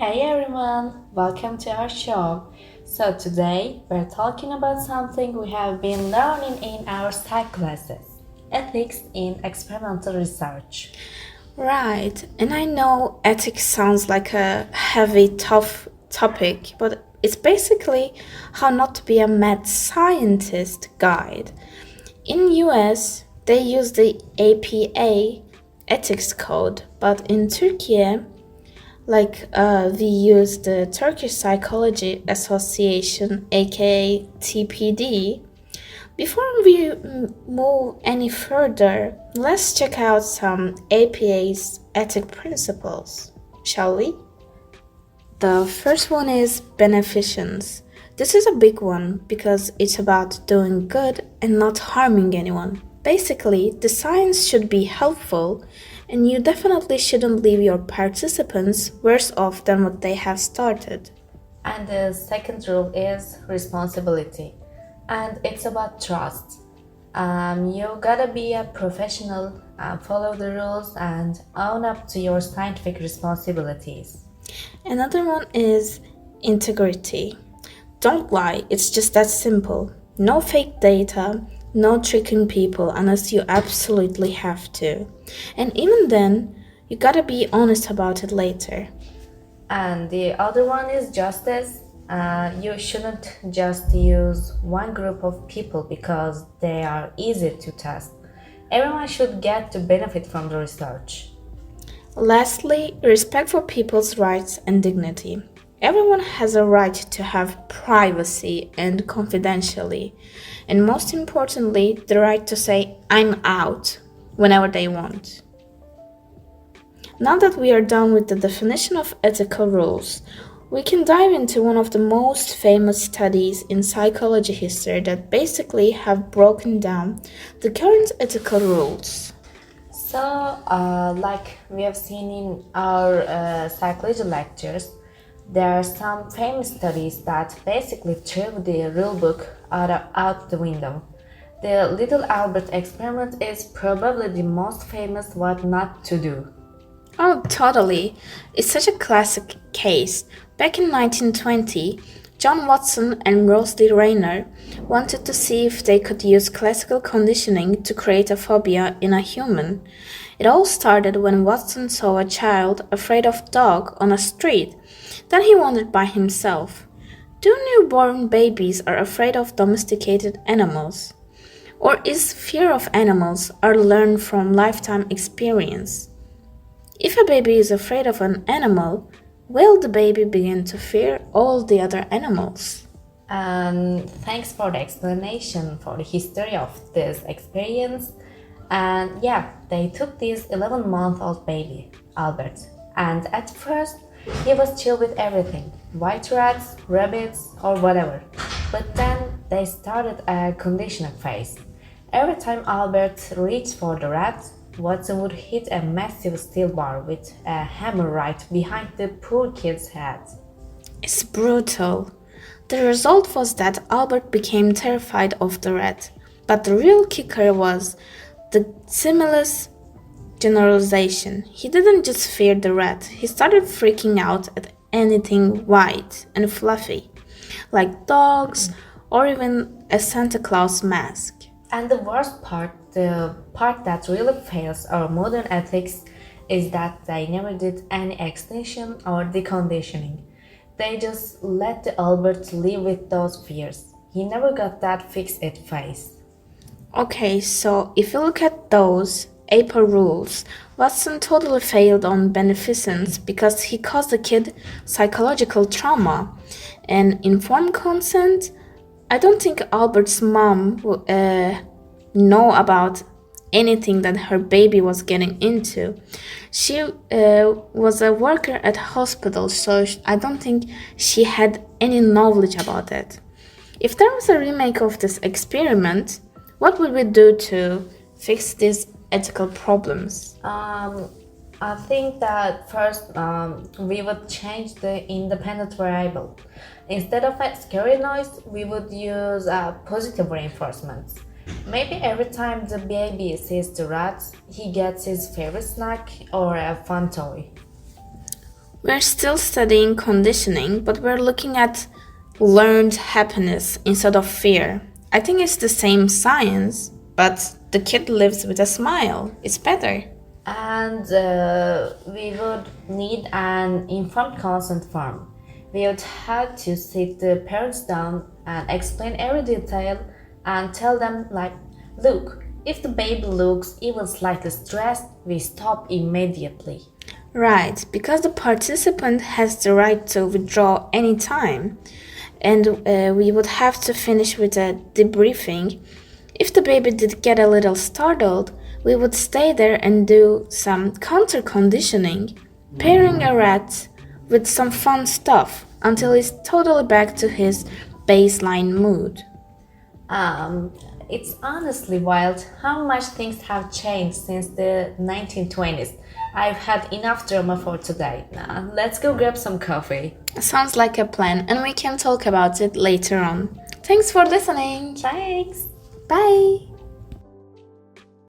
Hey everyone, welcome to our show. So today we're talking about something we have been learning in our psych classes, ethics in experimental research. Right, and I know ethics sounds like a heavy, tough topic, but it's basically how not to be a mad scientist guide. In US, they use the APA ethics code, but in Turkey, we use the Turkish Psychology Association, aka TPD. Before we move any further, let's check out some APA's ethic principles, shall we? The first one is beneficence. This is a big one because it's about doing good and not harming anyone. Basically, the science should be helpful, and you definitely shouldn't leave your participants worse off than what they have started. And the second rule is responsibility, and it's about trust. You gotta be a professional, follow the rules, and own up to your scientific responsibilities. Another one is integrity. Don't lie, it's just that simple. No fake data, no tricking people unless you absolutely have to. And even then, you gotta be honest about it later. And the other one is justice. You shouldn't just use one group of people because they are easy to test. Everyone should get to benefit from the research. Lastly, respect for people's rights and dignity. Everyone has a right to have privacy and confidentiality, and most importantly, the right to say, I'm out, whenever they want. Now that we are done with the definition of ethical rules, we can dive into one of the most famous studies in psychology history that basically have broken down the current ethical rules. So, like we have seen in our psychology lectures, there are some famous studies that basically threw the rule book out the window. The Little Albert experiment is probably the most famous what not to do. Oh, totally. It's such a classic case. Back in 1920, John Watson and Rosalie Rayner wanted to see if they could use classical conditioning to create a phobia in a human. It all started when Watson saw a child afraid of dog on a street. Then he wondered by himself, do newborn babies are afraid of domesticated animals? Or is fear of animals are learned from lifetime experience? If a baby is afraid of an animal, will the baby begin to fear all the other animals? And thanks for the explanation for the history of this experience. And yeah, they took this 11-month-old baby, Albert, and at first he was chill with everything, white rats, rabbits, or whatever. But then they started a conditioning phase. Every time Albert reached for the rat, Watson would hit a massive steel bar with a hammer right behind the poor kid's head. It's brutal. The result was that Albert became terrified of the rat. But the real kicker was the stimulus generalization. He didn't just fear the rat, he started freaking out at anything white and fluffy, like dogs or even a Santa Claus mask. And the worst part, the part that really fails our modern ethics, is that they never did any extinction or deconditioning. They just let the Albert live with those fears. He never got that fix-it phase. Okay, so if you look at those APA rules, Watson totally failed on beneficence because he caused the kid psychological trauma. And informed consent, I don't think Albert's mom know about anything that her baby was getting into. She was a worker at hospital, so I don't think she had any knowledge about it. If there was a remake of this experiment, what would we do to fix these ethical problems? I think that first we would change the independent variable. Instead of a scary noise, we would use positive reinforcements. Maybe every time the baby sees the rat, he gets his favorite snack or a fun toy. We're still studying conditioning, but we're looking at learned happiness instead of fear. I think it's the same science, but the kid lives with a smile. It's better. And we would need an informed consent form. We would have to sit the parents down and explain every detail and tell them like, look, if the baby looks even slightly stressed, we stop immediately. Right, because the participant has the right to withdraw any time. And we would have to finish with a debriefing. If the baby did get a little startled, we would stay there and do some counter-conditioning, pairing a rat with some fun stuff until he's totally back to his baseline mood. It's honestly wild how much things have changed since the 1920s. I've had enough drama for today. Now, let's go grab some coffee. Sounds like a plan, and we can talk about it later on. Thanks for listening. Thanks. Bye.